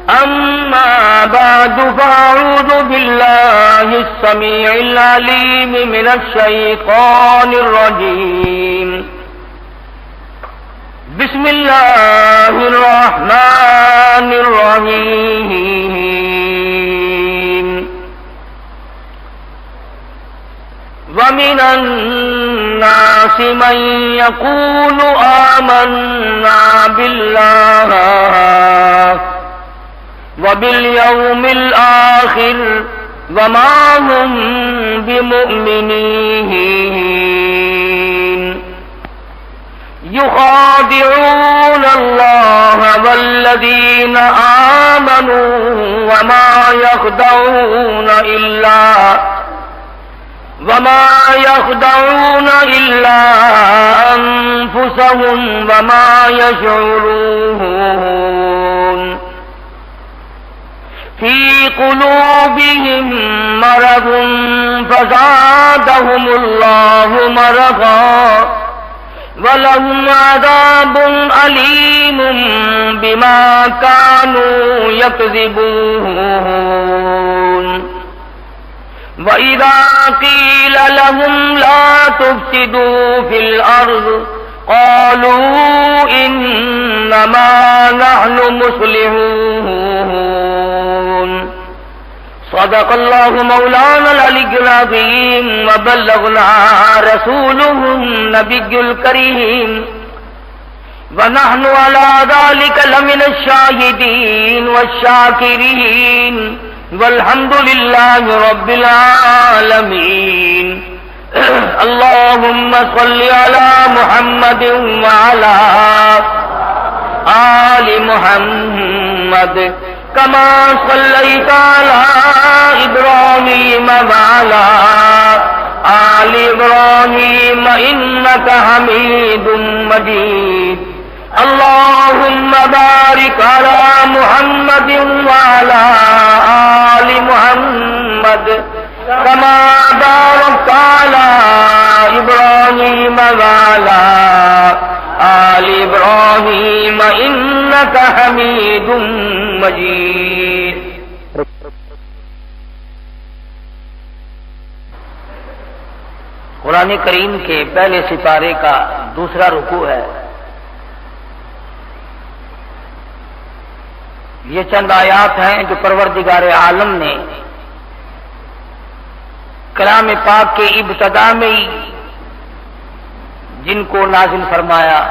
أما بعد فأعوذ بالله السميع العليم من الشيطان الرجيم بسم الله الرحمن الرحيم ومن الناس من يقول آمنا بالله وباليوم الآخر وما هم بمؤمنين يخادعون الله والذين آمنوا وما يخدعون إلا أنفسهم وما يشعرون في قلوبهم مرض فزادهم الله مرضا وَلَهُمْ عَذَابٌ أَلِيمٌ بِمَا كَانُوا يَكْذِبُونَ وَإِذَا قِيلَ لَهُمْ لَا تُفْسِدُوا فِي الْأَرْضِ قَالُوا إِنَّمَا نَحْنُ مُصْلِحُونَ صدق الله مولانا العلي العظيم وبلغنا رسوله النبي الكريم ونحن على ذلك لمن الشاهدين والشاكرين والحمد لله رب العالمين اللهم صل على محمد وعلى آل محمد كما صليت على إبراهيم وعلى آل إبراهيم إنك حميد مجيد اللهم بارك على محمد وعلى آل محمد كما باركت على إبراهيم وعلى آل إبراهيم إنك حميد مجيد قرآن کریم کے پہلے سپارے کا دوسرا رکوع ہے. یہ چند آیات ہیں جو پروردگار عالم نے کلام پاک کے ابتدا میں ہی جن کو نازل فرمایا.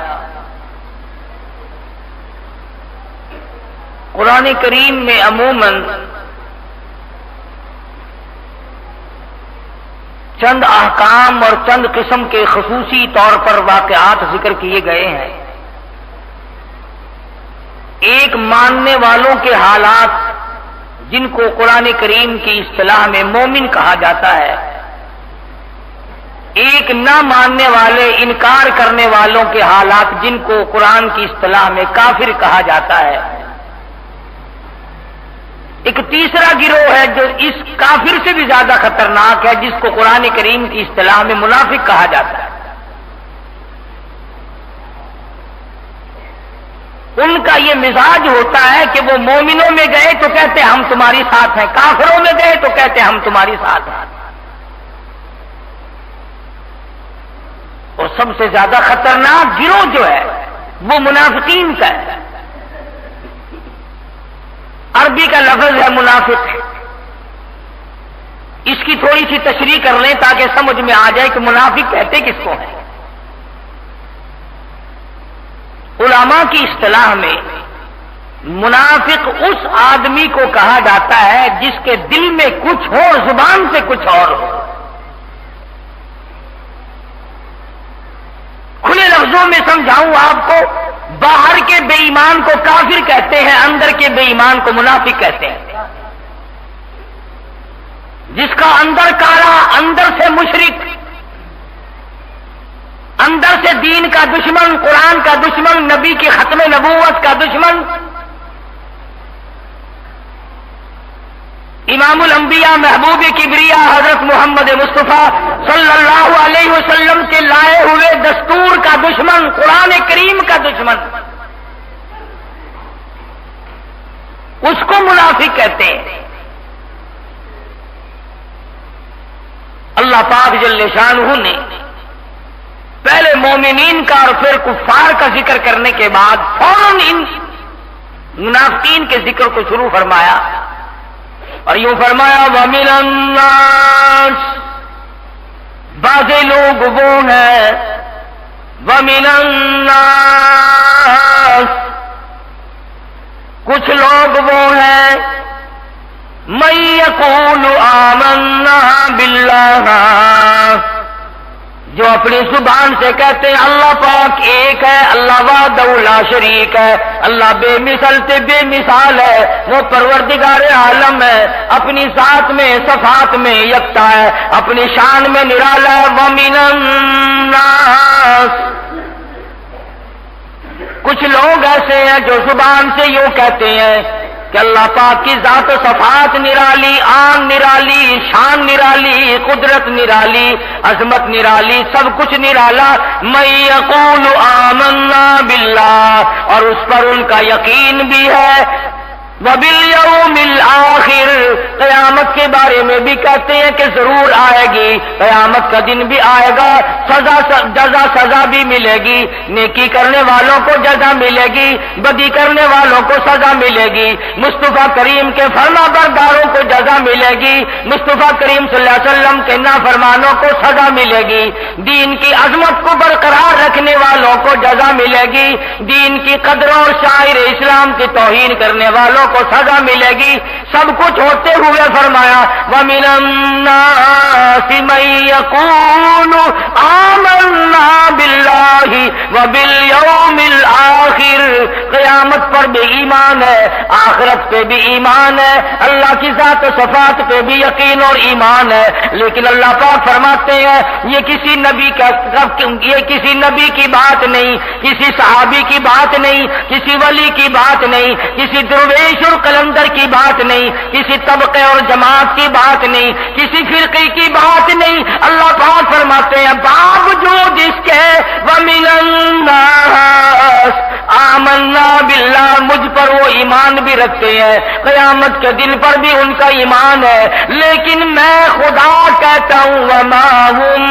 قرآن کریم میں عموماً چند احکام اور چند قسم کے خصوصی طور پر واقعات ذکر کیے گئے ہیں. ایک ماننے والوں کے حالات جن کو قرآن کریم کی اصطلاح میں مومن کہا جاتا ہے, ایک نہ ماننے والے انکار کرنے والوں کے حالات جن کو قرآن کی اصطلاح میں کافر کہا جاتا ہے. ایک تیسرا گروہ ہے جو اس کافر سے بھی زیادہ خطرناک ہے, جس کو قرآن کریم کی اصطلاح میں منافق کہا جاتا ہے. ان کا یہ مزاج ہوتا ہے کہ وہ مومنوں میں گئے تو کہتے ہم تمہاری ساتھ ہیں, کافروں میں گئے تو کہتے ہم تمہاری ساتھ ہیں. اور سب سے زیادہ خطرناک گروہ جو ہے وہ منافقین کا ہے. عربی کا لفظ ہے منافق. اس کی تھوڑی سی تشریح کر لیں تاکہ سمجھ میں آ جائے کہ منافق کہتے کس کو ہیں. علماء کی اصطلاح میں منافق اس آدمی کو کہا جاتا ہے جس کے دل میں کچھ ہو اور زبان سے کچھ اور ہو. کھلے لفظوں میں سمجھاؤں آپ کو, باہر کے بے ایمان کو کافر کہتے ہیں, اندر کے بے ایمان کو منافق کہتے ہیں. جس کا اندر کالا, اندر سے مشرک, اندر سے دین کا دشمن, قرآن کا دشمن, نبی کی ختم نبوت کا دشمن, امام الانبیاء محبوب کبریا حضرت محمد مصطفیٰ صلی اللہ علیہ وسلم کے لائے ہوئے دستور کا دشمن, قرآن کریم کا دشمن, اس کو منافق کہتے ہیں۔ اللہ پاک جل شانہ نے پہلے مومنین کا اور پھر کفار کا ذکر کرنے کے بعد فوراً ان منافقین کے ذکر کو شروع فرمایا اور یوں فرمایا وَمِنَ النَّاسِ، بعض لوگ وہ ہیں، وَمِنَ النَّاسِ، کچھ لوگ وہ ہیں، مَن يَقُولُ آمَنَّا بِاللَّهِ، جو اپنی زبان سے کہتے ہیں اللہ پاک ایک ہے، اللہ وحدہ لا شریک ہے، اللہ بے مثل سے بے مثال ہے، وہ پروردگار عالم ہے، اپنی ذات میں صفات میں یکتا ہے، اپنی شان میں نرالا ہے۔ وَمِنَ النَّاسِ، کچھ لوگ ایسے ہیں جو زبان سے یوں کہتے ہیں کہ اللہ پاک کی ذات و صفات نرالی، آن نرالی، شان نرالی، قدرت نرالی، عظمت نرالی، سب کچھ نرالا۔ مَن یقول آمنا باللہ، اور اس پر ان کا یقین بھی ہے، وَبِالْيَوْمِ الْآخِرِ، قیامت کے بارے میں بھی کہتے ہیں کہ ضرور آئے گی، قیامت کا دن بھی آئے گا، سزا بھی ملے گی، نیکی کرنے والوں کو جزا ملے گی، بدی کرنے والوں کو سزا ملے گی، مصطفیٰ کریم کے فرما برداروں کو جزا ملے گی، مصطفیٰ کریم صلی اللہ علیہ وسلم کے نافرمانوں کو سزا ملے گی، دین کی عظمت کو برقرار رکھنے والوں کو جزا ملے گی، دین کی قدروں اور شاعر اسلام کی توہین کرنے والوں کو سزا ملے گی۔ سب کچھ ہوتے ہوئے فرمایا وَمِنَ النَّاسِ مَن يَقُولُ آمَنَّا بِاللَّهِ وَبِالْيَوْمِ الْآخِرِ، قیامت پر بھی ایمان ہے، آخرت پہ بھی ایمان ہے، اللہ کی ذات و صفات پہ بھی یقین اور ایمان ہے، لیکن اللہ پاک فرماتے ہیں یہ کسی نبی کی بات نہیں، کسی صحابی کی بات نہیں، کسی ولی کی بات نہیں، کسی درویش اور قلندر کی بات نہیں، کسی طبقے اور جماعت کی بات نہیں، کسی فرقے کی بات نہیں، اللہ پاک فرماتے ہیں باوجود اس کے وَمِنَ النَّاسِ آمنا باللہ، مجھ پر وہ ایمان بھی رکھتے ہیں، قیامت کے دن پر بھی ان کا ایمان ہے، لیکن میں خدا کہتا ہوں وَمَا هُمْ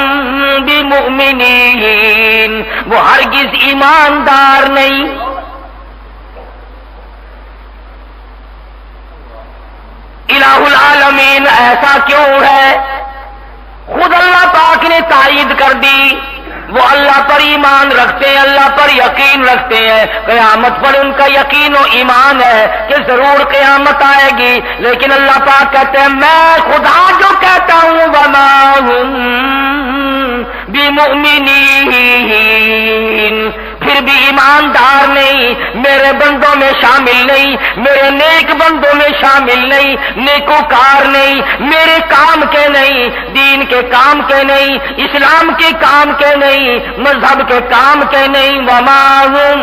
بِمُؤْمِنِينَ، وہ ہرگز ایماندار نہیں۔ الہ العالمین ایسا کیوں ہے؟ خود اللہ پاک نے تائید کر دی، وہ اللہ پر ایمان رکھتے ہیں، اللہ پر یقین رکھتے ہیں، قیامت پر ان کا یقین و ایمان ہے کہ ضرور قیامت آئے گی، لیکن اللہ پاک کہتے ہیں میں خدا جو کہتا ہوں وَمَا هُمْ بِمُؤْمِنِينَ، پھر بھی ایماندار نہیں، میرے بندوں میں شامل نہیں، میرے نیک بندوں میں شامل نہیں، نیکوکار نہیں، میرے کام کے نہیں، دین کے کام کے نہیں، اسلام کے کام کے نہیں، مذہب کے کام کے نہیں۔ وَمَا هُمْ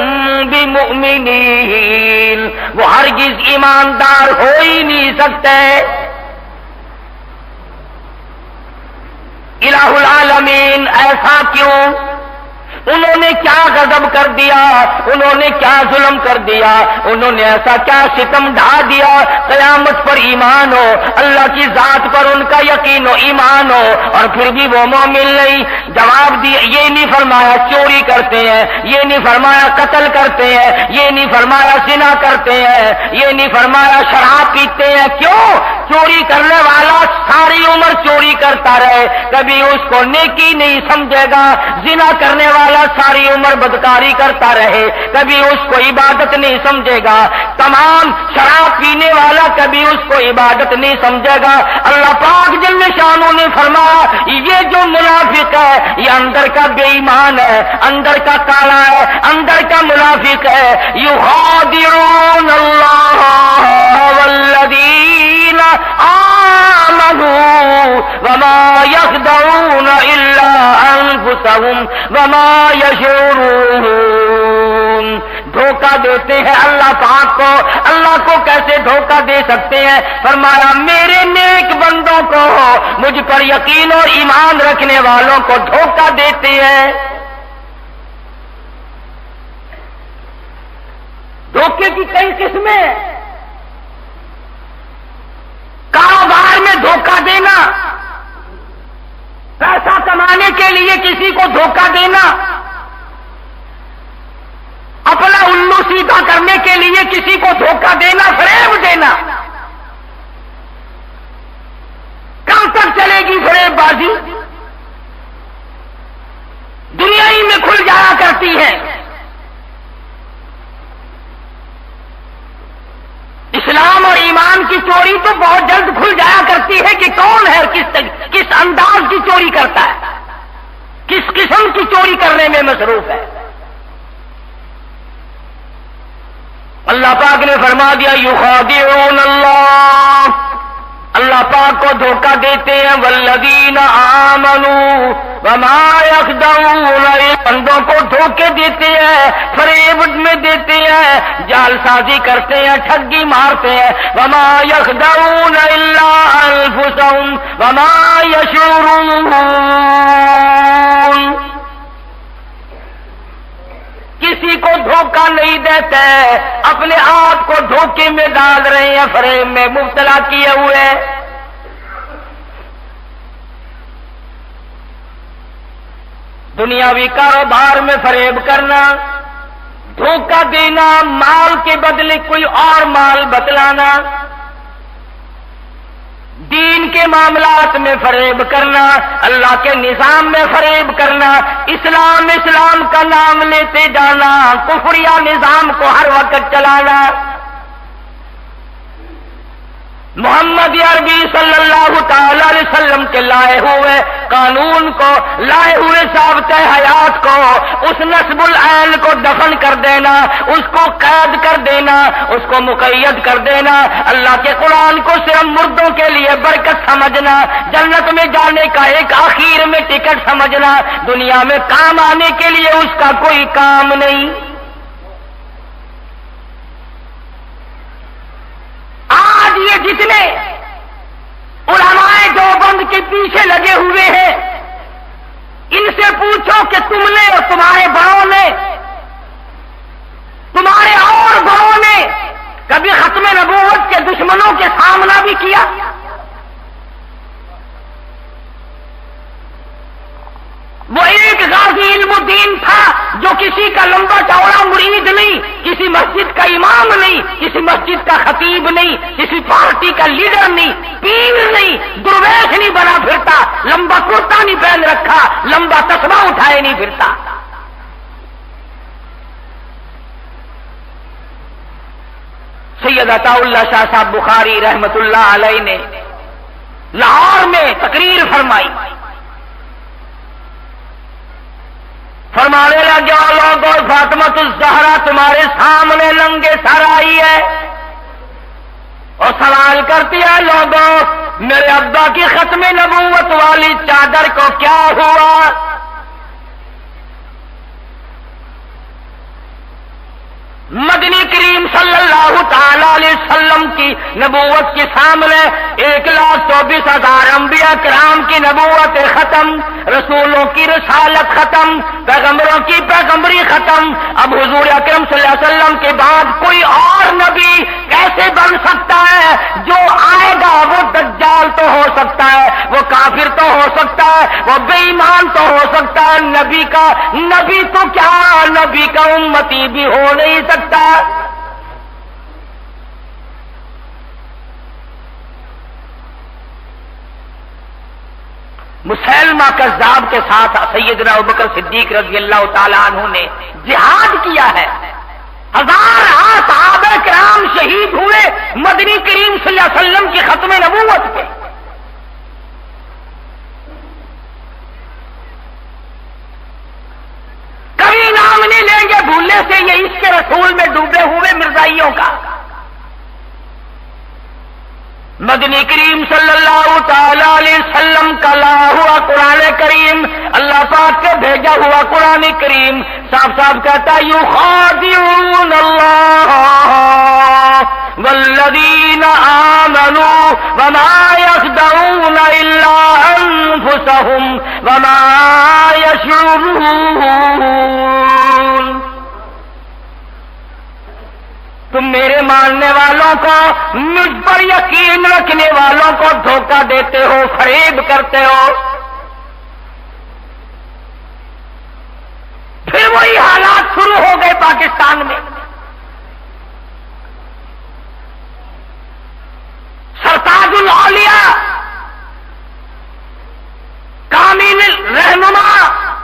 بِمُؤْمِنِينَ، وہ ہرگز ایماندار ہو ہی نہیں سکتے۔ الہ العالمین ایسا کیوں؟ انہوں نے کیا غضب کر دیا، انہوں نے کیا ظلم کر دیا، انہوں نے ایسا کیا ستم ڈھا دیا قیامت پر ایمان ہو، اللہ کی ذات پر ان کا یقین و ایمان ہو، اور پھر بھی وہ مومن نہیں؟ جواب دیا، یہ نہیں فرمایا چوری کرتے ہیں، یہ نہیں فرمایا قتل کرتے ہیں، یہ نہیں فرمایا زنا کرتے ہیں، یہ نہیں فرمایا شراب پیتے ہیں۔ کیوں؟ چوری کرنے والا ساری عمر چوری کرتا رہے، کبھی اس کو نیکی نہیں سمجھے گا، زنا کرنے والا ساری عمر بدکاری کرتا رہے، کبھی اس کو عبادت نہیں سمجھے گا، تمام شراب پینے والا کبھی اس کو عبادت نہیں سمجھے گا۔ اللہ پاک جل شانہ نے فرمایا یہ جو منافق ہے یہ اندر کا بے ایمان ہے، اندر کا کالا ہے، اندر کا منافق ہے۔ یخادعون اللہ والذین آمنوا وما یخدعون الا انفسهم وما یشعرون، دھوکہ دیتے ہیں اللہ پاک کو۔ اللہ کو کیسے دھوکہ دے سکتے ہیں؟ فرمایا میرے نیک بندوں کو، مجھ پر یقین اور ایمان رکھنے والوں کو دھوکہ دیتے ہیں۔ دھوکے کی کئی قسمیں، کے لیے کسی کو دھوکہ دینا، اپنا الو سیدھا کرنے کے لیے کسی کو دھوکہ دینا، فریب دینا، کب تک چلے گی فریب بازی؟ دنیا ہی میں کھل جایا کرتی ہے۔ اسلام اور ایمان کی چوری تو بہت جلد کھل جایا کرتی ہے کہ کون ہے، کس انداز کی چوری کرتا ہے، کس قسم کی چوری کرنے میں مصروف ہے۔ اللہ پاک نے فرما دیا یخادعون اللہ، اللہ پاک کو دھوکہ دیتے ہیں، والذین آمنوا وما یخدعون، بندوں کو دھوکے دیتے ہیں، فریب میں دیتے ہیں، جال سازی کرتے ہیں، ٹھگی مارتے ہیں، وما یخدعون الا انفسهم وما یشعرون، کسی کو دھوکہ نہیں دیتے، اپنے آپ کو دھوکے میں ڈال رہے ہیں، فریب میں مبتلا کیے ہوئے۔ دنیاوی کاروبار میں فریب کرنا، دھوکہ دینا، مال کے بدلے کوئی اور مال بتلانا، دین کے معاملات میں فریب کرنا، اللہ کے نظام میں فریب کرنا، اسلام کا نام لیتے جانا، کفریہ نظام کو ہر وقت چلانا، محمد عربی صلی اللہ تعالی علیہ وسلم کے لائے ہوئے قانون کو، لائے ہوئے ضابطۂ حیات کو، اس نصب العین کو دفن کر دینا، اس کو قید کر دینا، اس کو مقید کر دینا، اللہ کے قرآن کو صرف مردوں کے لیے برکت سمجھنا، جنت میں جانے کا ایک آخر میں ٹکٹ سمجھنا، دنیا میں کام آنے کے لیے اس کا کوئی کام نہیں۔ آج یہ جتنے علماء دیوبند کے پیچھے لگے ہوئے ہیں، ان سے پوچھو کہ تم نے اور تمہارے بڑوں نے، تمہارے اور بڑوں نے کبھی ختم نبوت کے دشمنوں کے سامنا بھی کیا؟ وہ ایک غازی علم الدین تھا جو کسی کا لمبا چوڑا مرید نہیں، کسی مسجد کا امام نہیں، کسی مسجد کا خطیب نہیں، کسی پارٹی کا لیڈر نہیں، پیر نہیں، درویش نہیں بنا پھرتا، لمبا کرتا نہیں پہن رکھا، لمبا تسبیح اٹھائے نہیں پھرتا۔ سید عطا اللہ شاہ صاحب بخاری رحمت اللہ علیہ نے لاہور میں تقریر فرمائی، فرمانے لگے لوگوں فاطمۃ الزہرا تمہارے سامنے ننگے سر آئی ہے، اور سوال کرتی ہے لوگوں میرے ابا کی ختم نبوت والی چادر کو کیا ہوا؟ مدنی کریم صلی اللہ تعالی علیہ وسلم کی نبوت کے سامنے 1,24,000 انبیاء کرام کی نبوت ختم، رسولوں کی رسالت ختم، پیغمبروں کی پیغمبری ختم، اب حضور اکرم صلی اللہ علیہ وسلم کے بعد کوئی اور نبی کیسے بن سکتا ہے؟ جو آئے گا وہ دجال تو ہو سکتا ہے، وہ کافر تو ہو سکتا ہے، وہ بے ایمان تو ہو سکتا ہے، نبی تو کیا، نبی کا امتی بھی ہو نہیں سکتا۔ مسلمہ کذاب کے ساتھ سیدنا ابوبکر صدیق رضی اللہ تعالی عنہ نے جہاد کیا ہے، 1000 صحابہ کرام شہید ہوئے مدنی کریم صلی اللہ علیہ وسلم کی ختم نبوت پہ۔ کبھی نام نہیں لیں گے بھولنے سے یہ عشق رسول میں ڈوبے ہوئے مرزائیوں کا۔ مدنی کریم صلی اللہ تعالی علیہ وسلم کا لایا ہوا قرآن کریم، اللہ پاک کے بھیجا ہوا قرآن کریم صاف صاف کہتا ہے یخادعون اللہ والذین آمنوا وما یخدعون الا انفسهم وما یشعرون۔ تم میرے ماننے والوں کو، مجھ پر یقین رکھنے والوں کو دھوکہ دیتے ہو، فریب کرتے ہو، پھر وہی حالات شروع ہو گئے پاکستان میں. سرتاج الاولیاء کامل رہنما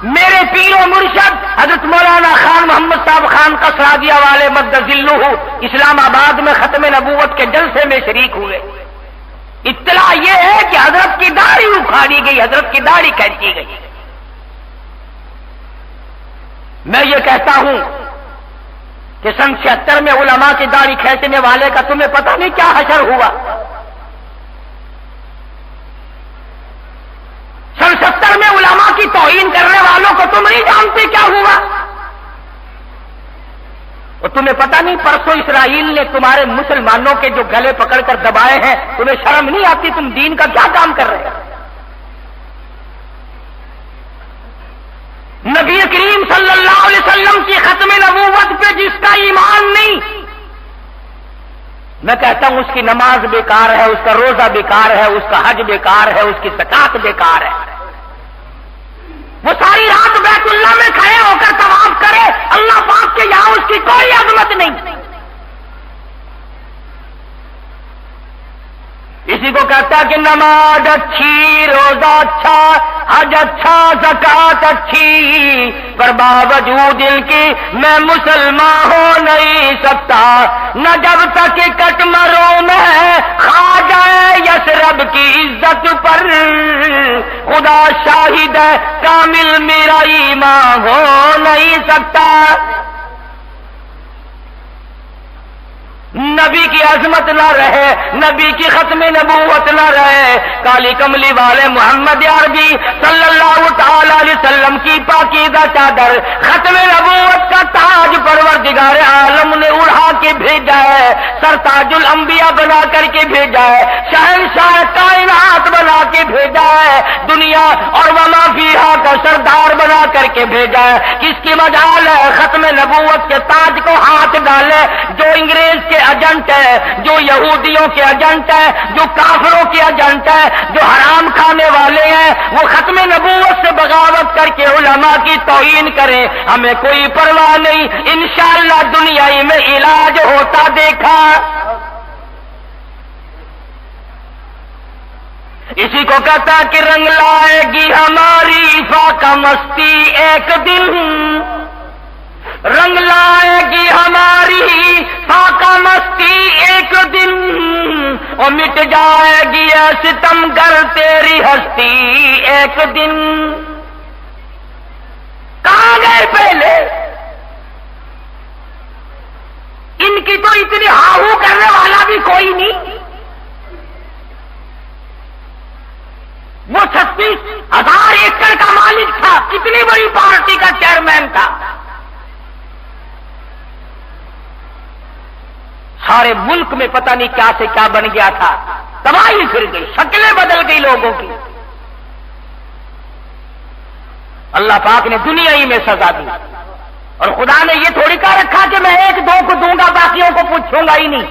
میرے پیر و مرشد حضرت مولانا خان محمد صاحب خان قصرادیہ والے مدذلہ اسلام آباد میں ختم نبوت کے جلسے میں شریک ہوئے. اطلاع یہ ہے کہ حضرت کی داڑھی اکھاڑی گئی، حضرت کی داڑھی کھینچی گئی. میں یہ کہتا ہوں کہ سن 76 میں علماء کی داڑھی کھینچنے والے کا تمہیں پتہ نہیں کیا حشر ہوا. سن 70 میں علماء کی توہین کرنے والوں کو تم نہیں جانتے کیا ہوا. اور تمہیں پتہ نہیں پرسوں اسرائیل نے تمہارے مسلمانوں کے جو گلے پکڑ کر دبائے ہیں، تمہیں شرم نہیں آتی؟ تم دین کا کیا کام کر رہے ہو؟ نبی کریم صلی اللہ علیہ وسلم کی ختم نبوت پہ جس کا ایمان نہیں، میں کہتا ہوں اس کی نماز بیکار ہے، اس کا روزہ بیکار ہے، اس کا حج بیکار ہے، اس کی زکات بیکار ہے. وہ ساری رات بیت اللہ میں کھڑے ہو کر طواف کرے، اللہ پاک کے یہاں اس کی کوئی عظمت نہیں. اسی کو کہتا ہے کہ نماز اچھی، روزہ اچھا، حج اچھا، زکات اچھی، پر باوجود ان کی میں مسلمان ہو نہیں سکتا. نہ جب تک کٹ مروں میں کھا جائے یسرب کی عزت پر، خدا شاہد ہے کامل میرا ایمان ہو نہیں سکتا. نبی کی عظمت نہ رہے، نبی کی ختم نبوت نہ رہے، کالی کملی والے محمد عربی صلی اللہ تعالی علیہ وسلم کی پاکیزہ چادر ختم نبوت کا تاج پروردگار عالم نے اڑا کے بھیجا ہے، سرتاج الانبیاء بنا کر کے بھیجا ہے، شہنشاہ کائنات بنا کے بھیجا ہے، دنیا اور وما فیہا کا سردار بنا کر کے بھیجا ہے. کس کی مجال ہے ختم نبوت کے تاج کو ہاتھ ڈالے؟ جو انگریز کے ایجنٹ ہے، جو یہودیوں کے ایجنٹ ہے، جو کافروں کے ایجنٹ ہے، جو حرام کھانے والے ہیں، وہ ختم نبوت سے بغاوت کر کے علماء کی توہین کریں، ہمیں کوئی پرواہ نہیں. انشاءاللہ دنیا ہی میں علاج ہوتا دیکھا. اسی کو کہتا کہ رنگ لائے گی ہماری فاقہ مستی ایک دن، رنگ لائے گی ہماری فاقہ مستی ایک دن، اور مٹ جائے گی اے ستم گر تیری ہستی ایک دن. کہاں گئے پہلے؟ ان کی تو اتنی ہاہو کرنے والا بھی کوئی نہیں. وہ 36,000 ایکڑ کا مالک تھا، کتنی بڑی پارٹی کا چیئرمین تھا. سارے ملک میں پتہ نہیں کیا سے کیا بن گیا تھا، تباہی پھر گئی، شکلیں بدل گئی لوگوں کی. اللہ پاک نے دنیا ہی میں سزا دی، اور خدا نے یہ تھوڑی کہا رکھا کہ میں ایک دو کو دوں گا باقیوں کو پوچھوں گا ہی نہیں.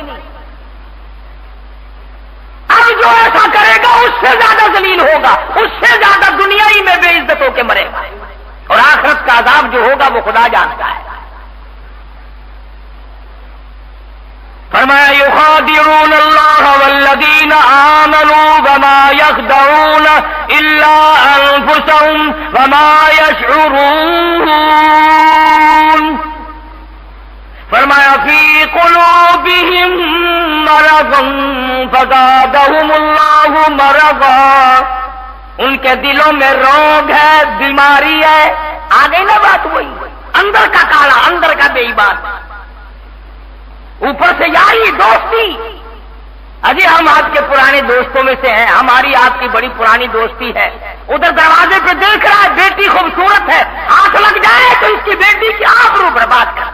اب جو ایسا کرے گا اس سے زیادہ ذلیل ہوگا، اس سے زیادہ دنیا ہی میں بے عزت ہو کے مرے گا، اور آخرت کا عذاب جو ہوگا وہ خدا جانتا ہے. فرمایا یخادعون اللہ والذین آمنوا وما یخدعون الا انفسهم وما یشعرون. فرمایا فی قلوبہم مرض فزادہم اللہ مرضا، ان کے دلوں میں روگ ہے، بیماری ہے. آ گئی نا بات وہی، اندر کا کالا، اندر کا بے ایمان، اوپر سے یاری دوستی. اجی ہم آپ کے پرانے دوستوں میں سے ہیں، ہماری آپ کی بڑی پرانی دوستی ہے. ادھر دروازے پہ دیکھ رہا ہے بیٹی خوبصورت ہے، ہاتھ لگ جائے تو اس کی بیٹی کی آبرو برباد کر.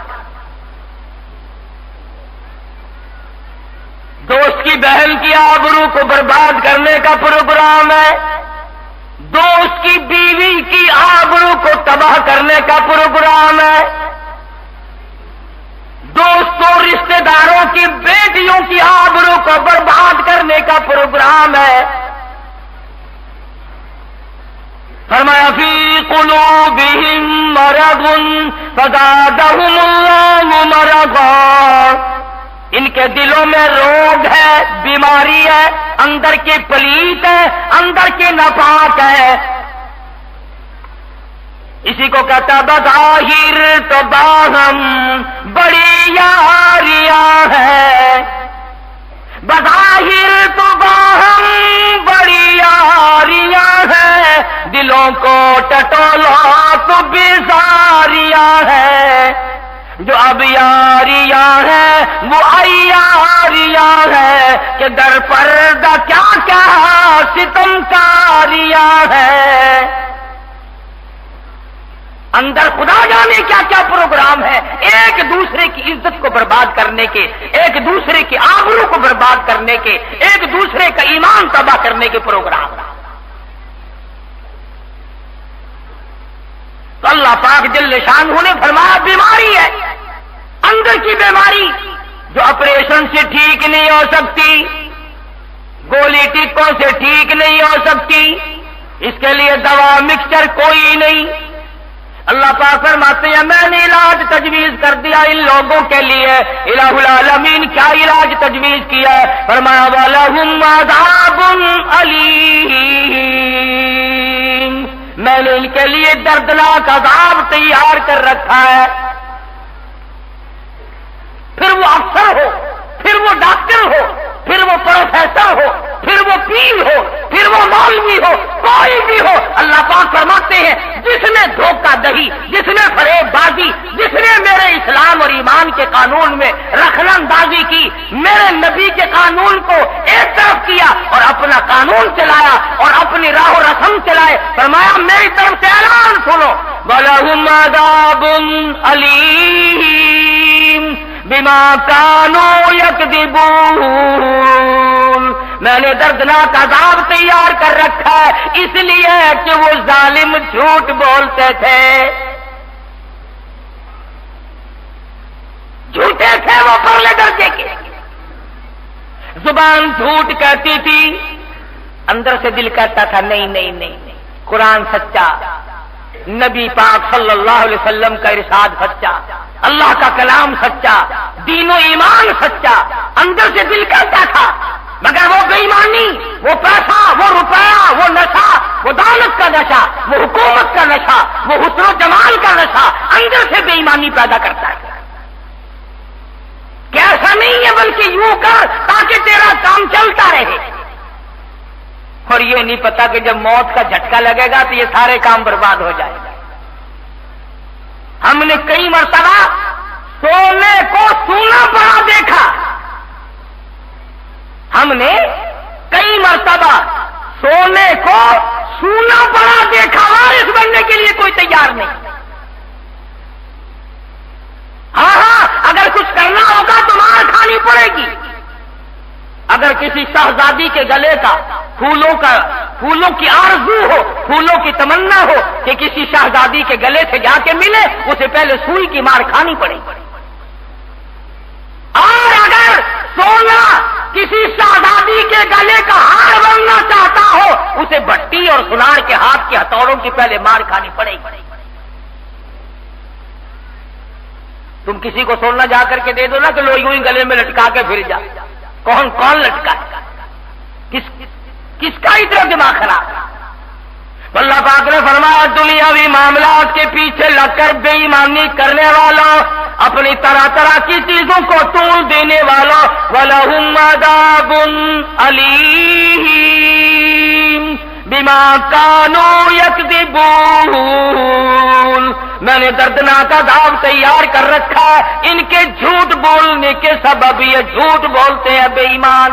دوست کی بہن کی آبرو کو برباد کرنے کا پروگرام ہے، دوست کی بیوی کی آبرو کو تباہ کرنے کا پروگرام ہے، دوستوں رشتہ داروں کی بیٹیوں کی آبرو کو برباد کرنے کا پروگرام ہے. فرمایا فی قلوبهم مرض فزادهم الله مرضا، ان کے دلوں میں روگ ہے، بیماری ہے، اندر کے پلیت ہے، اندر کے ناپاک ہے. اسی کو کہتا بظاہر تو باہم بڑی یاریاں ہے، بظاہر تو باہم بڑی یاریاں ہے، دلوں کو ٹٹولو تو بیزاریاں ہے. جو اب یاریاں ہیں وہ عیاریاں ہے کہ در پردہ کیا کیا ستمکاریاں ہے. اندر خدا جانے کیا کیا پروگرام ہے، ایک دوسرے کی عزت کو برباد کرنے کے، ایک دوسرے کی آبرو کو برباد کرنے کے، ایک دوسرے کا ایمان تباہ کرنے کے پروگرام. تو اللہ پاک جل شانہ نے فرمایا بیماری ہے، اندر کی بیماری جو آپریشن سے ٹھیک نہیں ہو سکتی، گولی ٹیکوں سے ٹھیک نہیں ہو سکتی، اس کے لیے دوا مکسچر کوئی نہیں. اللہ پاک فرماتے ہیں میں نے علاج تجویز کر دیا ان لوگوں کے لیے. الہ العالمین کیا علاج تجویز کیا ہے؟ فرمایا وَلَهُمْ عَذَابٌ أَلِيمٌ، میں نے ان کے لیے دردناک عذاب تیار کر رکھا ہے. پھر وہ افسر ہو، پھر وہ ڈاکٹر ہو، پھر وہ پروفیسر ہو، پھر وہ پیر ہو، پھر وہ مولوی ہو، کوئی بھی ہو، اللہ پاک فرماتے ہیں جس نے دھوکہ دہی، جس نے فریب بازی، جس نے میرے اسلام اور ایمان کے قانون میں رخنہ اندازی کی، میرے نبی کے قانون کو ایک طرف کیا اور اپنا قانون چلایا اور اپنی راہ و رسم چلائے، فرمایا میری طرف سے اعلان سنو وَلَهُمْ عَذَابٌ أَلِيمٌ بِمَا كَانُوا يَكْذِبُونَ، میں نے دردناک عذاب تیار کر رکھا ہے اس لیے کہ وہ ظالم جھوٹ بولتے تھے، جھوٹے تھے وہ پرلے درجے کے. زبان جھوٹ کہتی تھی، اندر سے دل کہتا تھا نہیں نہیں نہیں نہیں، قرآن سچا، نبی پاک صلی اللہ علیہ وسلم کا ارشاد سچا، اللہ کا کلام سچا، دین و ایمان سچا. اندر سے دل کہتا تھا، مگر وہ بے ایمانی، وہ پیسہ، وہ روپیہ، وہ نشہ، وہ دولت کا نشہ، وہ حکومت کا نشہ، وہ حسن و جمال کا نشہ اندر سے بے ایمانی پیدا کرتا ہے. کہ ایسا نہیں ہے بلکہ یوں کر تاکہ تیرا کام چلتا رہے. اور یہ نہیں پتا کہ جب موت کا جھٹکا لگے گا تو یہ سارے کام برباد ہو جائے گا. ہم نے کئی مرتبہ سونے کو سونا پڑا دیکھا، ہم نے کئی مرتبہ سونے کو سونا پڑا دیکھا، وارث بننے کے لیے کوئی تیار نہیں. ہاں اگر کچھ کرنا ہوگا تو مار کھانی پڑے گی. اگر کسی شہزادی کے گلے کا پھولوں کی آرزو ہو، پھولوں کی تمنا ہو کہ کسی شہزادی کے گلے سے جا کے ملے، اسے پہلے سوئی کی مار کھانی پڑے گی. اور اگر سونا کسی شہزادی کے گلے کا ہار بننا چاہتا ہو، اسے بٹی اور سنار کے ہاتھ کے ہتھوڑوں کی پہلے مار کھانی پڑے گی. تم کسی کو سونا جا کر کے دے دو نا کہ لو یوں ہی گلے میں لٹکا کے پھر جا، کون لٹکا، کس کا اتنا دماغ خراب. اللہ پاک نے فرمایا دنیاوی معاملات کے پیچھے لگ کر بے ایمانی کرنے والوں، اپنی طرح طرح کی چیزوں کو طول دینے والوں، وَلَهُمْ عَذَابٌ أَلِيمٌ بِمَا كَانُوا يَكْذِبُونَ، میں نے دردناک عذاب تیار کر رکھا ہے ان کے جھوٹ بولنے کے سبب. یہ جھوٹ بولتے ہیں بے ایمان.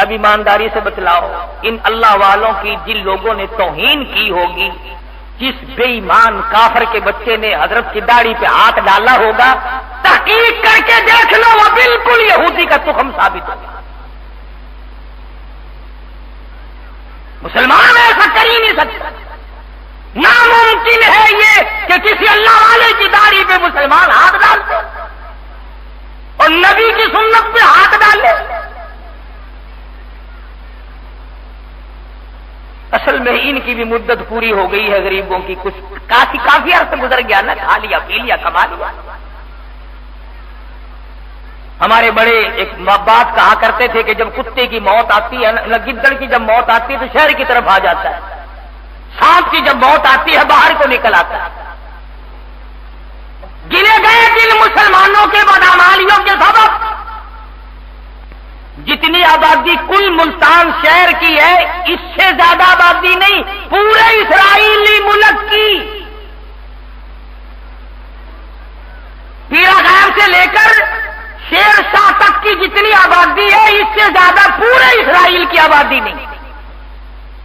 اب ایمانداری سے بتلاؤ ان اللہ والوں کی جن لوگوں نے توہین کی ہوگی، جس بے ایمان کافر کے بچے نے حضرت کی داڑھی پہ ہاتھ ڈالا ہوگا، تحقیق کر کے دیکھ لو وہ بالکل یہودی کا تخم ثابت ہوگا. مسلمان ایسا کر ہی نہیں سکتا. ناممکن ہے یہ کہ کسی اللہ والے کی داڑھی پہ مسلمان ہاتھ ڈالتے اور نبی کی سنت پہ ہاتھ ڈالے. اصل میں ان کی بھی مدت پوری ہو گئی ہے، غریبوں کی کچھ کافی عرصہ گزر گیا نا، کھا لیا پی لیا کما لیا۔ ہمارے بڑے ایک بات کہا کرتے تھے کہ جب کتے کی موت آتی ہے نہ، گدڑ کی جب موت آتی ہے تو شہر کی طرف آ جاتا ہے، سانپ کی جب موت آتی ہے باہر کو نکل آتا ہے۔ گنے گئے جن مسلمانوں کے بدعمالیوں کے سبب جتنی آبادی کل ملتان شہر کی ہے، اس سے زیادہ آبادی نہیں پورے اسرائیلی ملک کی، پیرا غائب سے لے کر شیر شاہ تک کی جتنی آبادی ہے، اس سے زیادہ پورے اسرائیل کی آبادی نہیں،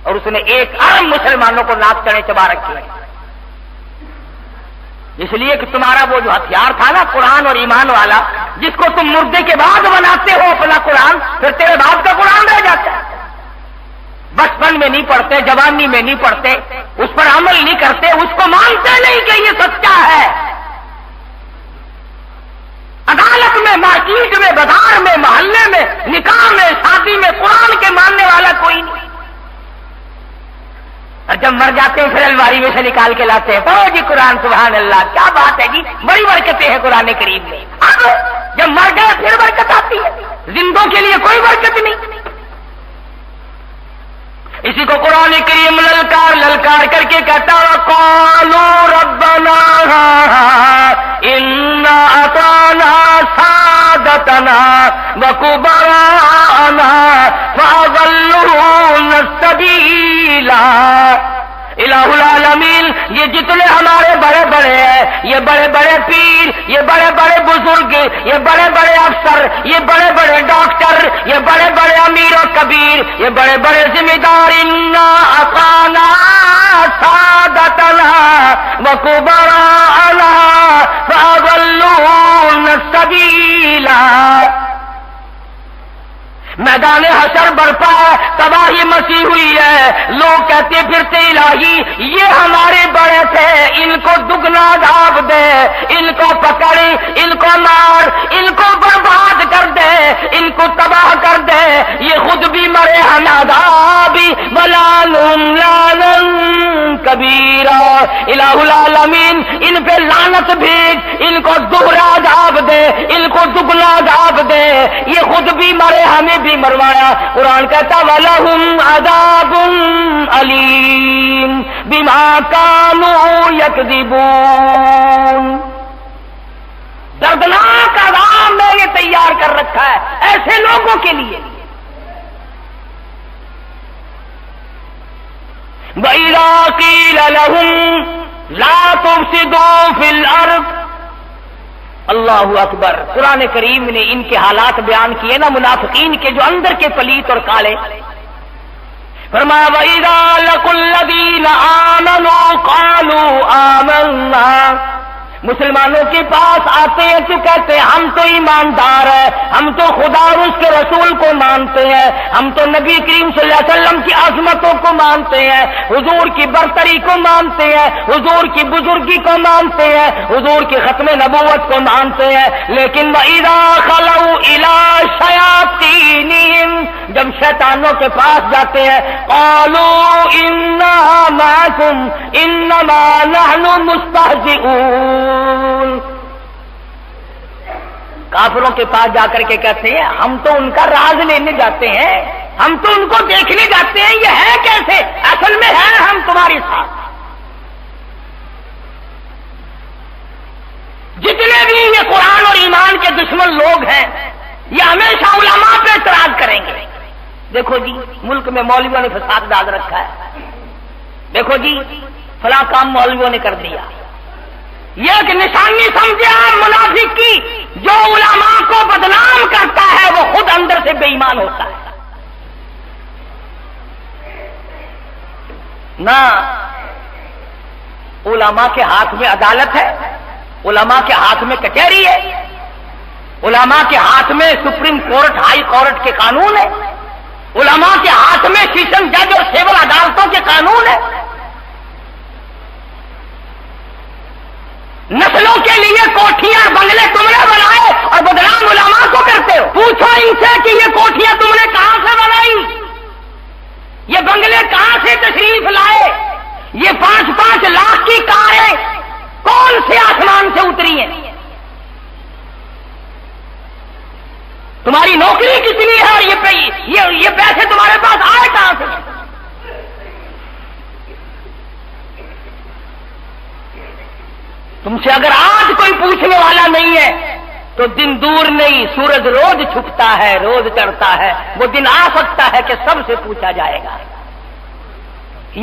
اور اس نے 1 ارب مسلمانوں کو ناک چڑھے چبا رکھے ہیں، اس لیے کہ تمہارا وہ جو ہتھیار تھا نا قرآن اور ایمان والا، جس کو تم مردے کے بعد بناتے ہو اپنا قرآن، پھر تیرے باپ کا قرآن رہ جاتا ہے، بچپن میں نہیں پڑھتے، جوانی میں نہیں پڑھتے، اس پر عمل نہیں کرتے، اس کو مانتے نہیں کہ یہ سچا ہے، عدالت میں، مارکیٹ میں، بازار میں، محلے میں، نکاح میں، شادی میں قرآن کے ماننے والا کوئی نہیں، اور جب مر جاتے ہیں پھر الماری میں سے نکال کے لاتے ہیں، تو جی قرآن سبحان اللہ کیا بات ہے جی، بڑی برکتیں ہیں قرآن کریم میں۔ اب جب مر گئے پھر برکت آتی ہے، زندوں کے لیے کوئی برکت نہیں۔ اسی کو قرآن کریم للکار کر کے کہتا ہے قالوا ربنا انا اطعنا سادتنا وكبراءنا فاضلونا السبيل۔ الہ العالمین، یہ جتنے ہمارے بڑے بڑے ہیں، یہ بڑے بڑے پیر، یہ بڑے بڑے بزرگ، یہ بڑے بڑے افسر، یہ بڑے بڑے ڈاکٹر، یہ بڑے بڑے امیر و کبیر، یہ بڑے بڑے ذمہ دار، انا اطعنا سادتنا وکبراءنا فاضلونا السبیل۔ میدان حشر برپا ہے، تباہی مچی ہوئی ہے، لوگ کہتے پھرتے الہی یہ ہمارے بڑے تھے، ان کو دگنا عذاب دے، ان کو پکڑ، ان کو مار، ان کو برباد کر دے، ان کو تباہ کر دے، یہ خود بھی مرے ہم عذابی ولعنہم لعنا کبیرا۔ الہ العالمین ان پہ لعنت بھیج، ان کو دوہرا عذاب دے، ان کو دگنا عذاب دے، یہ خود بھی مرے ہمیں بھی مروایا۔ قرآن کہتا وَلَهُمْ عَذَابٌ عَلِيمٌ بِمَا كَانُوا يَكْذِبُونَ۔ دردناک عذاب میں یہ تیار کر رکھا ہے ایسے لوگوں کے لیے۔ وَإِذَا قِيلَ لَهُمْ لَا تُفْسِدُوا فِي الْأَرْضِ۔ اللہ اکبر، قرآن کریم نے ان کے حالات بیان کیے نا منافقین کے، جو اندر کے پلیت اور کالے۔ فرمایا وَإِذَا لَقُوا الَّذِينَ آمَنُوا قَالُوا آمَنَّا۔ مسلمانوں کے پاس آتے ہیں تو کہتے ہیں ہم تو ایماندار ہیں، ہم تو خدا اور اس کے رسول کو مانتے ہیں، ہم تو نبی کریم صلی اللہ علیہ وسلم کی عظمتوں کو مانتے ہیں، حضور کی برتری کو مانتے ہیں، حضور کی بزرگی کو مانتے ہیں، حضور کی ختم نبوت کو مانتے ہیں، لیکن وَإِذَا خَلَوْا إِلَىٰ شَيَاطِينِهِمْ، جب شیطانوں کے پاس جاتے ہیں قَالُوا إِنَّا مَعَكُمْ إِنَّمَا نَحْنُ مُسْتَهْزِئُونَ۔ کافروں کے پاس جا کر کے کہتے ہیں ہم تو ان کا راز لینے جاتے ہیں، ہم تو ان کو دیکھنے جاتے ہیں، یہ ہے کیسے، اصل میں ہے ہم تمہارے ساتھ۔ جتنے بھی یہ قرآن اور ایمان کے دشمن لوگ ہیں یہ ہمیشہ علماء پہ اعتراض کریں گے۔ دیکھو جی ملک میں مولویوں نے فساد ڈال رکھا ہے، دیکھو جی فلاں کام مولویوں نے کر دیا، یہ ایک نشانی سمجھے آپ منافق کی، جو علماء کو بدنام کرتا ہے وہ خود اندر سے بے ایمان ہوتا ہے۔ نہ علماء کے ہاتھ میں عدالت ہے، علماء کے ہاتھ میں کچہری ہے، علماء کے ہاتھ میں سپریم کورٹ ہائی کورٹ کے قانون ہے، علماء کے ہاتھ میں سیشن جج اور سول عدالتوں کے قانون ہے۔ نسلوں کے لیے کوٹھیاں بنگلے تم نے بنائے اور بدنام علماء کو کرتے ہو۔ پوچھو ان سے کہ یہ کوٹھیاں تم نے کہاں سے بنائی، یہ بنگلے کہاں سے تشریف تمہاری نوکری کتنی ہے اور یہ پیسے تمہارے پاس آئے کہاں سے؟ تم سے اگر آج کوئی پوچھنے والا نہیں ہے تو دن دور نہیں، سورج روز چھپتا ہے، روز چڑھتا ہے، وہ دن آ سکتا ہے کہ سب سے پوچھا جائے گا۔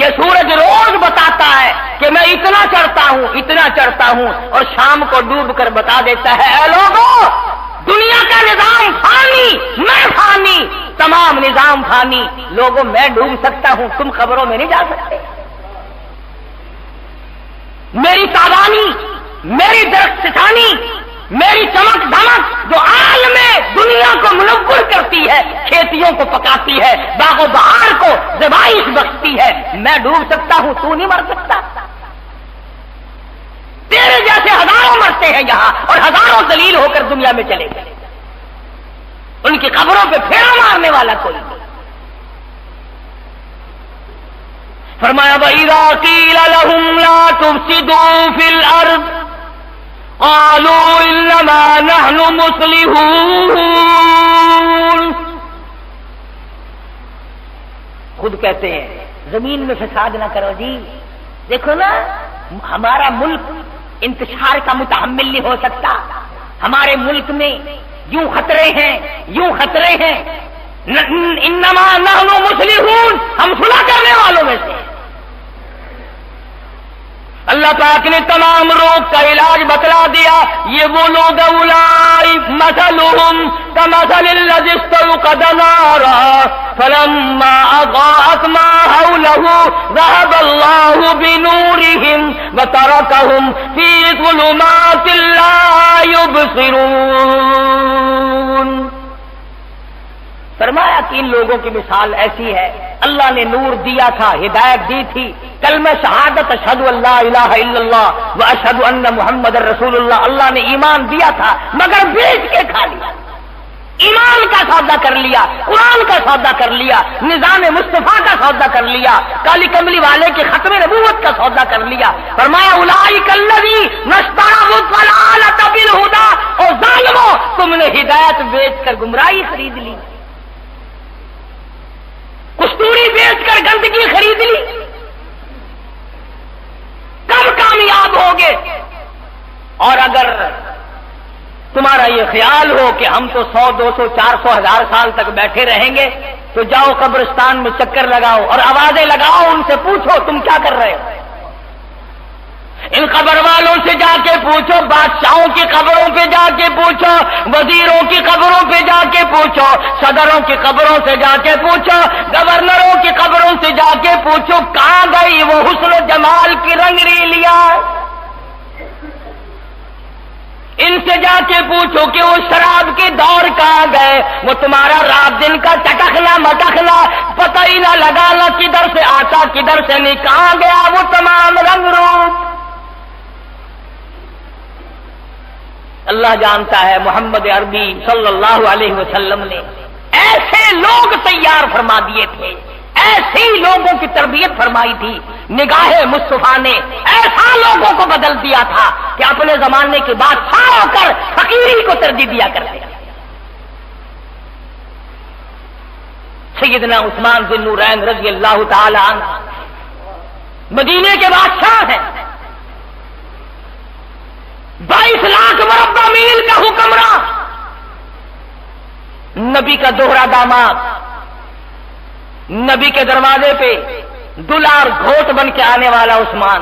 یہ سورج روز بتاتا ہے کہ میں اتنا چڑھتا ہوں، اتنا چڑھتا ہوں، اور شام کو ڈوب کر بتا دیتا ہے اے لوگوں، دنیا کا نظام فانی، میں فانی، تمام نظام فانی، لوگوں میں ڈوب سکتا ہوں، تم خبروں میں نہیں جا سکتے۔ میری تابانی، میری درخت ستانی، میری چمک دھمک جو عالم دنیا کو منور کرتی ہے، کھیتیوں کو پکاتی ہے، باغ و بہار کو زبائش بخشتی ہے، میں ڈوب سکتا ہوں، تو نہیں مر سکتا۔ تیرے جیسے ہزاروں مرتے ہیں یہاں، اور ہزاروں ذلیل ہو کر دنیا میں چلے گئے، ان کی قبروں پہ پھیرا مارنے والا کوئی نہیں۔ فرمایا وَإِذَا قِيلَ لَهُمْ لَا تُفْسِدُوا فِي الْأَرْضِ قَالُوا إِنَّمَا نَحْنُ مُصْلِحُونَ، خود کہتے ہیں زمین میں فساد نہ کرو جی، دیکھو نا ہمارا ملک انتشار کا متحمل نہیں ہو سکتا، ہمارے ملک میں یوں خطرے ہیں، یوں خطرے ہیں، انما نحن مصلحون، ہم صلح کرنے والوں میں سے۔ اللہ پاک نے تمام روگ کا علاج بتلا دیا، یہ وہ لوگ اولئک مثلهم كمثل الذي استوقد نارا فلما اضاءت ما حوله ذهب الله بنورهم وتركهم في ظلمات لا يبصرون۔ فرمایا کہ ان لوگوں کی مثال ایسی ہے، اللہ نے نور دیا تھا، ہدایت دی تھی، کلمہ شہادت اشہد ان لا الہ الا اللہ و اشہد ان محمد رسول اللہ، اللہ نے ایمان دیا تھا مگر بیچ کے کھا لیا، ایمان کا سودا کر لیا، قرآن کا سودا کر لیا، نظام مصطفیٰ کا سودا کر لیا، کالی کملی والے کے ختم نبوت کا سودا کر لیا۔ فرمایا اولئک الذین اشتروا الضلالۃ بالہدی، اور ظالموں تم نے ہدایت بیچ کر گمراہی خرید لی، کستوری بیچ کر گندگی خرید لی، کب کامیاب ہوگے؟ اور اگر تمہارا یہ خیال ہو کہ ہم تو 100 200 400 1000 سال تک بیٹھے رہیں گے، تو جاؤ قبرستان میں چکر لگاؤ اور آوازیں لگاؤ، ان سے پوچھو تم کیا کر رہے ہو، ان قبر والوں سے جا کے پوچھو، بادشاہوں کی قبروں پہ جا کے پوچھو، وزیروں کی قبروں پہ جا کے پوچھو، صدروں کی قبروں سے جا کے پوچھو، گورنروں کی قبروں سے جا کے پوچھو، کہاں گئی وہ حسن و جمال کی رنگ ریلیاں؟ ان سے جا کے پوچھو کہ وہ شراب کے دور کہاں گئے، وہ تمہارا رات دن کا چٹکنا مٹکنا پتہ ہی نہ لگا، نہ کدھر سے آتا کدھر سے نہیں، کہاں گیا وہ تمام رنگ روپ؟ اللہ جانتا ہے، محمد عربی صلی اللہ علیہ وسلم نے ایسے لوگ تیار فرما دیے تھے، ایسے ہی لوگوں کی تربیت فرمائی تھی، نگاہ مصطفیٰ نے ایسا لوگوں کو بدل دیا تھا کہ اپنے زمانے کے بادشاہ ہو کر فقیری کو ترجیح دیا کرتے۔ سیدنا عثمان ذی النورین رضی اللہ تعالی عنہ مدینے کے بادشاہ ہیں، 22 لاکھ مربع میل کا حکمراں، نبی کا دوہرا داماد، نبی کے دروازے پہ دلار گھوٹ بن کے آنے والا عثمان،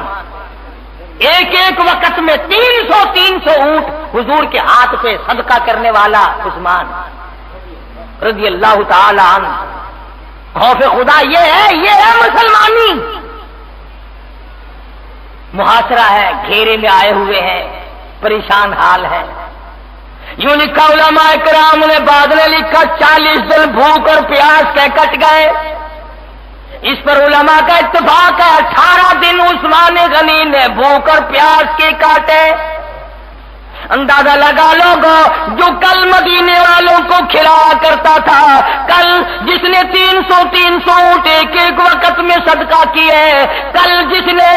ایک ایک وقت میں 300 اونٹ حضور کے ہاتھ پہ صدقہ کرنے والا عثمان رضی اللہ تعالی عنہ۔ خوف خدا یہ ہے مسلمانی، محاصرہ ہے، گھیرے میں آئے ہوئے ہیں، پریشان حال ہے۔ یوں لکھا علماء کرام نے، بعد نے لکھا 40 دن بھوک اور پیاس کے کٹ گئے، اس پر علماء کا اتفاق ہے 18 دن عثمان غنی نے بھوک اور پیاس کے کاٹے۔ اندازہ لگا لوگوں، جو کل مدینے والوں کو کھلایا کرتا تھا، کل جس نے 300 اونٹ ایک ایک وقت میں صدقہ کیے، کل جس نے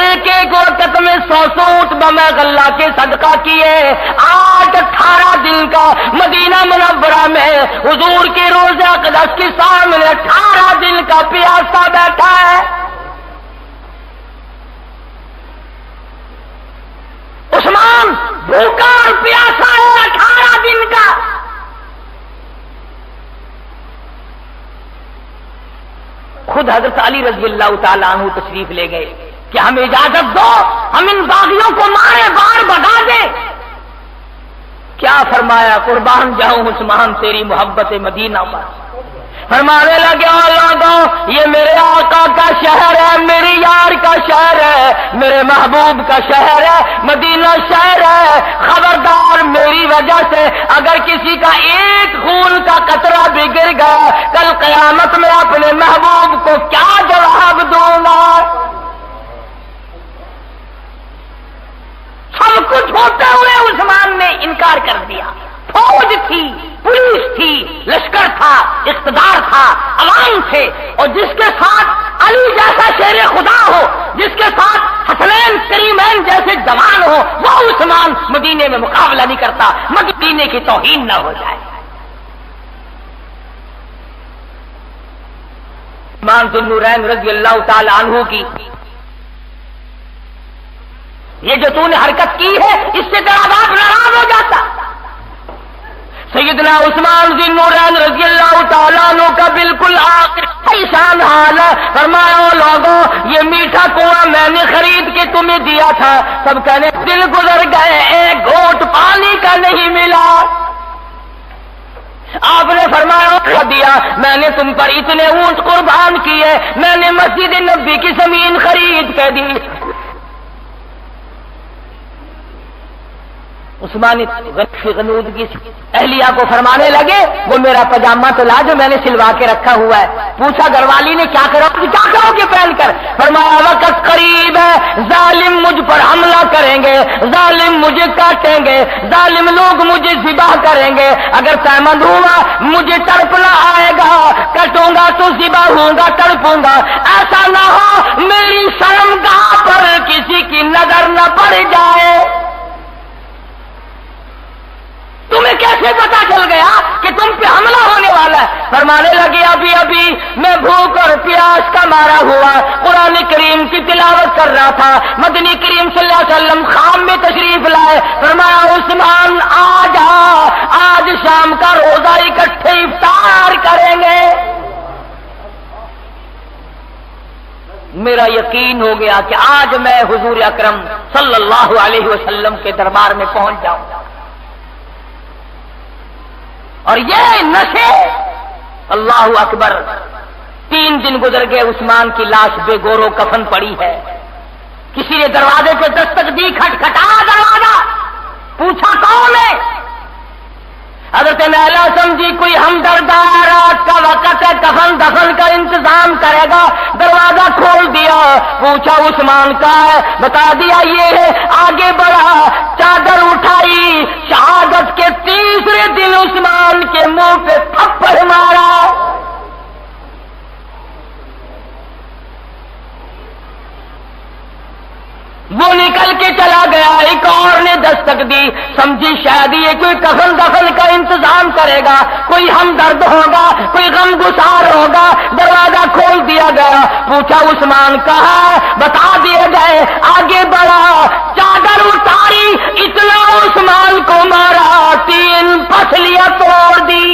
ایک ایک وقت میں 100 اونٹ بمے غلہ کے صدقہ کیے، آج 18 دن کا مدینہ منورہ میں حضور کے روضہ اقدس کے سامنے 18 دن کا پیاسا بیٹھا ہے. عثمان بھوکا اور پیاسا ہے 18 دن کا. خود حضرت علی رضی اللہ تعالیٰ عنہ تشریف لے گئے کہ ہمیں اجازت دو ہم ان باغیوں کو مارے بار بگا دیں. کیا فرمایا؟ قربان جاؤں عثمان تیری محبت مدینہ پر. فرمانے لگے لوگوں یہ میرے آقا کا شہر ہے، میری یار کا شہر ہے، میرے محبوب کا شہر ہے، مدینہ شہر ہے. خبردار میری وجہ سے اگر کسی کا ایک خون کا قطرہ بھی گر گیا کل قیامت میں اپنے محبوب کو کیا جواب دوں گا؟ سب کچھ ہوتے ہوئے عثمان نے انکار کر دیا. فوج تھی، پولیس تھی، لشکر تھا، اقتدار تھا، عوام تھے، اور جس کے ساتھ علی جیسا شیر خدا ہو، جس کے ساتھ حسنین کریمین جیسے جوان ہو، وہ عثمان مدینے میں مقابلہ نہیں کرتا، مدینے کی توہین نہ ہو جائے. عثمان ذو النورین رضی اللہ تعالی عنہ کی یہ جو تو نے حرکت کی ہے اس سے تیرا باپ ناراض ہو جاتا. سیدنا عثمان ذو النورین رضی اللہ تعالیٰ عنہ کا بالکل آخر پریشان حال ہے. فرمایا لوگوں یہ میٹھا کنواں میں نے خرید کے تمہیں دیا تھا، سب کہنے دل گزر گئے، ایک گھونٹ پانی کا نہیں ملا. آپ نے فرمایا دیا میں نے تم پر اتنے اونٹ قربان کیے، میں نے مسجد نبی کی زمین خرید کے دی. عثمان غنودگی اہلیہ کو فرمانے لگے وہ میرا پاجامہ تو لا جو میں نے سلوا کے رکھا ہوا ہے. پوچھا گھر والی نے کیا کرو گے پہن کر؟ فرمایا وقت قریب ہے، ظالم مجھ پر حملہ کریں گے، ظالم مجھے کاٹیں گے، ظالم لوگ مجھے ذبح کریں گے. اگر تیمم ہوا مجھے تڑپنا آئے گا، کٹوں گا تو ذبح ہوں گا، تڑپوں گا. ایسا نہ ہو میری شرمگاہ پر کسی کی نظر نہ پڑ جائے. تمہیں کیسے پتا چل گیا کہ تم پہ حملہ ہونے والا ہے؟ فرمانے لگے ابھی ابھی میں بھوک اور پیاس کا مارا ہوا قرآن کریم کی تلاوت کر رہا تھا، مدنی کریم صلی اللہ علیہ وسلم خام میں تشریف لائے. فرمایا عثمان آ جا، آج شام کا روزہ اکٹھے افطار کریں گے. میرا یقین ہو گیا کہ آج میں حضور اکرم صلی اللہ علیہ وسلم کے دربار میں پہنچ جاؤں گا. اور یہ نشے اللہ اکبر. 3 دن گزر گئے، عثمان کی لاش بے گورو کفن پڑی ہے. کسی نے دروازے پہ دستک دی، کھٹکھٹا دروازہ، پوچھا کون ہے؟ حضرت نیلا سمجھی کوئی ہمدرد آیا، رات کا وقت ہے، کفن دفن کا انتظام کرے گا. دروازہ کھول دیا، پوچھا عثمان کا ہے؟ بتا دیا یہ ہے. آگے بڑھا، چادر اٹھائی، شہادت کے تیسرے دن عثمان کے منہ پہ تھپڑ مارا. وہ نکل کے چلا گیا. ایک اور نے دستک دی، سمجھی شاید یہ کوئی کفن دفن کا انتظام کرے گا، کوئی ہمدرد ہوگا، کوئی غم گسار ہوگا. دروازہ کھول دیا گیا، پوچھا عثمان کہاں؟ بتا دیے گئے. آگے بڑھا، چادر اتاری، اتنا عثمان کو مارا 3 پسلیاں توڑ دی.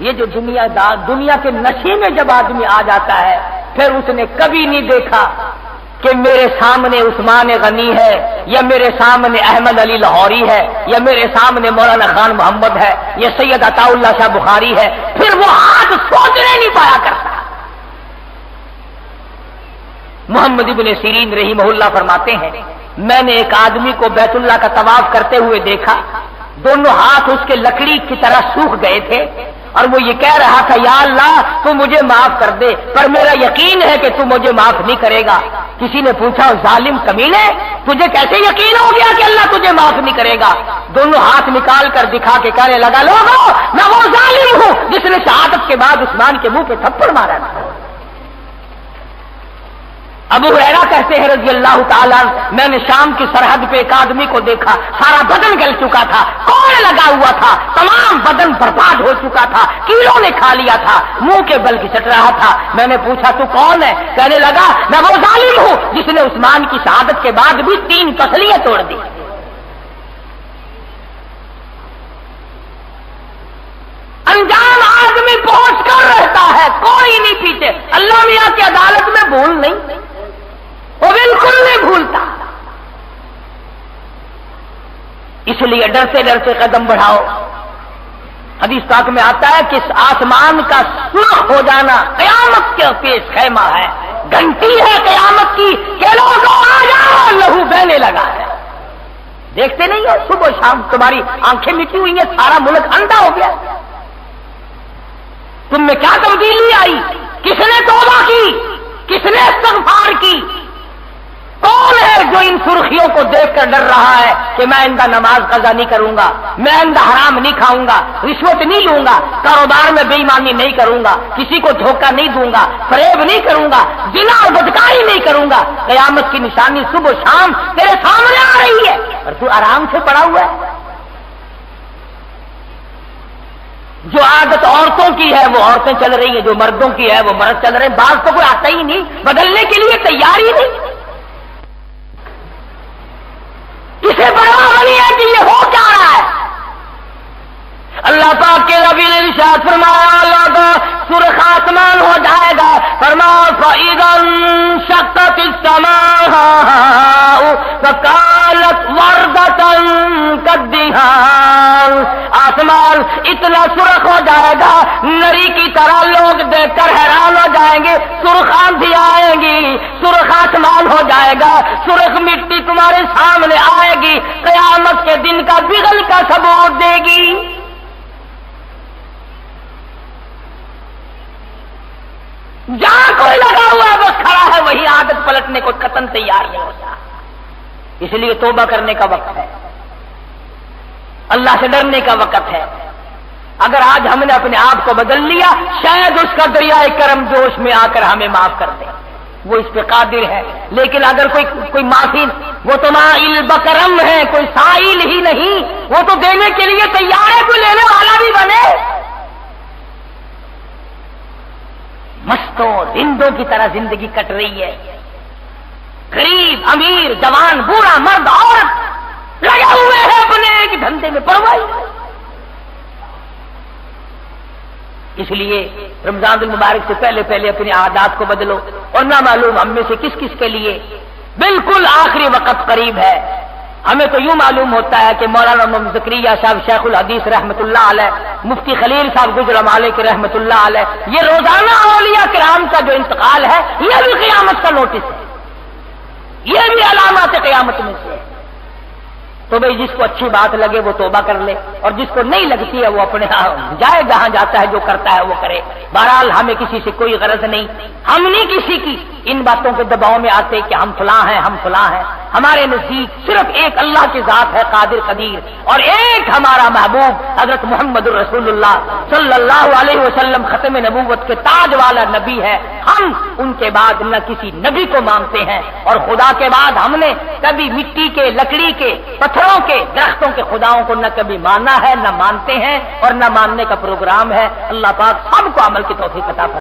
یہ جو دنیا کے نشے میں جب آدمی آ جاتا ہے پھر اس نے کبھی نہیں دیکھا کہ میرے سامنے عثمان غنی ہے، یا میرے سامنے احمد علی لاہوری ہے، یا میرے سامنے مولانا خان محمد ہے، یا سید عطا اللہ شاہ بخاری ہے. پھر وہ آج سوچنے نہیں پایا کرتا. محمد ابن سیرین رحمہ اللہ فرماتے ہیں میں نے ایک آدمی کو بیت اللہ کا طواف کرتے ہوئے دیکھا، دونوں ہاتھ اس کے لکڑی کی طرح سوکھ گئے تھے، اور وہ یہ کہہ رہا تھا یا اللہ تو مجھے معاف کر دے، پر میرا یقین ہے کہ تو مجھے معاف نہیں کرے گا. کسی نے پوچھا ظالم کمینے تجھے کیسے یقین ہو گیا کہ اللہ تجھے معاف نہیں کرے گا؟ دونوں ہاتھ نکال کر دکھا کے کہنے لگا لوگوں میں وہ ظالم ہوں جس نے شہادت کے بعد عثمان کے منہ پہ تھپڑ مارا تھا. ابو ہریرہ کہتے ہیں رضی اللہ تعالیٰ، میں نے شام کی سرحد پہ ایک آدمی کو دیکھا، سارا بدن گل چکا تھا، کوڑ لگا ہوا تھا، تمام بدن برباد ہو چکا تھا، کیڑوں نے کھا لیا تھا، منہ کے بل گھسٹ رہا تھا۔ میں نے پوچھا تو کون ہے؟ کہنے لگا میں وہ ظالم ہوں جس نے عثمان کی شہادت کے بعد بھی 3 پسلیاں توڑ دی۔ انجام آدمی پہنچ کر رہتا ہے، کوئی نہیں پیچھے۔ اللہ میاں کی عدالت میں بھول نہیں، وہ بالکل نہیں بھولتا۔ اس لیے ڈرتے ڈرتے قدم بڑھاؤ۔ حدیث پاک میں آتا ہے کہ آسمان کا سرخ ہو جانا قیامت کے پیش خیمہ ہے، گھنٹی ہے قیامت کی کہ لوگوں آ جاؤ، لہو بہنے لگا ہے۔ دیکھتے نہیں ہو صبح شام تمہاری آنکھیں مٹی ہوئی ہیں، سارا ملک اندھا ہو گیا۔ تم میں کیا تبدیلی آئی؟ کس نے توبہ کی؟ کس نے استغفار کی؟ کون ہے جو ان سرخیوں کو دیکھ کر ڈر رہا ہے کہ میں آئندہ نماز قضا نہیں کروں گا، میں آئندہ حرام نہیں کھاؤں گا، رشوت نہیں لوں گا، کاروبار میں بے ایمانی نہیں کروں گا، کسی کو دھوکہ نہیں دوں گا، فریب نہیں کروں گا، زنا اور بدکاری نہیں کروں گا؟ قیامت کی نشانی صبح شام تیرے سامنے آ رہی ہے اور تو آرام سے پڑا ہوا ہے۔ جو عادت عورتوں کی ہے وہ عورتیں چل رہی ہیں، جو مردوں کی ہے وہ مرد چل رہے ہیں۔ بعض تو کوئی آتا ہی نہیں، بدلنے کے لیے تیار ہی نہیں۔ کسے پرواہ نہیں ہے کہ یہ ہو کیا رہا ہے؟ اللہ پاک کے نبی نے ارشاد فرمایا اللہ کا سرخ آسمان ہو جائے گا، فرمایا فَإِذَا انشَقَّتِ السَّمَاءُ فَكَانَتْ وَرْدَةً كَالدِّهَانِ۔ آسمان اتنا سرخ ہو جائے گا، نری کی طرح لوگ دیکھ کر حیران ہو جائیں گے۔ سرخ آندھی آئے گی، سرخ آسمان ہو جائے گا، سرخ مٹی تمہارے سامنے آئے گی، قیامت کے دن کا بغل کا ثبوت دے گی۔ جہاں کوئی لگا ہوا ہے بس کھڑا ہے، وہی عادت پلٹنے کو قطن تیار نہیں ہوتا۔ اس لیے توبہ کرنے کا وقت ہے، اللہ سے ڈرنے کا وقت ہے۔ اگر آج ہم نے اپنے آپ کو بدل لیا، شاید اس کا دریائے کرم جوش میں آ کر ہمیں معاف کر دے، وہ اس پہ قادر ہے۔ لیکن اگر کوئی معافی، وہ تو مائل بکرم ہے، کوئی سائل ہی نہیں، وہ تو دینے کے لیے تیار ہے، کوئی لینے والا بھی بنے۔ مستوں رندوں کی طرح زندگی کٹ رہی ہے، غریب امیر جوان بوڑھا مرد عورت لگے ہوئے ہیں اپنے ایک دھندے میں، پرواہی۔ اس لیے رمضان المبارک سے پہلے پہلے اپنے عادات کو بدلو، اور نہ معلوم ہم میں سے کس کس کے لیے بالکل آخری وقت قریب ہے۔ ہمیں تو یوں معلوم ہوتا ہے کہ مولانا محمد زکریا صاحب شیخ الحدیث رحمۃ اللہ علیہ، مفتی خلیل صاحب گجرانوالے کے رحمۃ اللہ علیہ، یہ روزانہ اولیاء کرام کا جو انتقال ہے یہ بھی قیامت کا نوٹس ہے، یہ بھی علامات قیامت میں سے ہے۔ تو بھئی جس کو اچھی بات لگے وہ توبہ کر لے، اور جس کو نہیں لگتی ہے وہ اپنے جائے جہاں جاتا ہے، جو کرتا ہے وہ کرے۔ بہرحال ہمیں کسی سے کوئی غرض نہیں، ہم نہیں کسی کی ان باتوں کے دباؤ میں آتے کہ ہم فلاں ہیں ہم فلاں ہیں۔ ہمارے نزدیک صرف ایک اللہ کی ذات ہے قادر قدیر، اور ایک ہمارا محبوب حضرت محمد الرسول اللہ صلی اللہ علیہ وسلم ختم نبوت کے تاج والا نبی ہے۔ ہم ان کے بعد نہ کسی نبی کو مانتے ہیں، اور خدا کے بعد ہم نے کبھی مٹی کے، لکڑی کے، پتھروں کے، درختوں کے خداؤں کو نہ کبھی مانا ہے، نہ مانتے ہیں، اور نہ ماننے کا پروگرام ہے۔ اللہ پاک سب کو عمل کی توفیق عطا فرمائے۔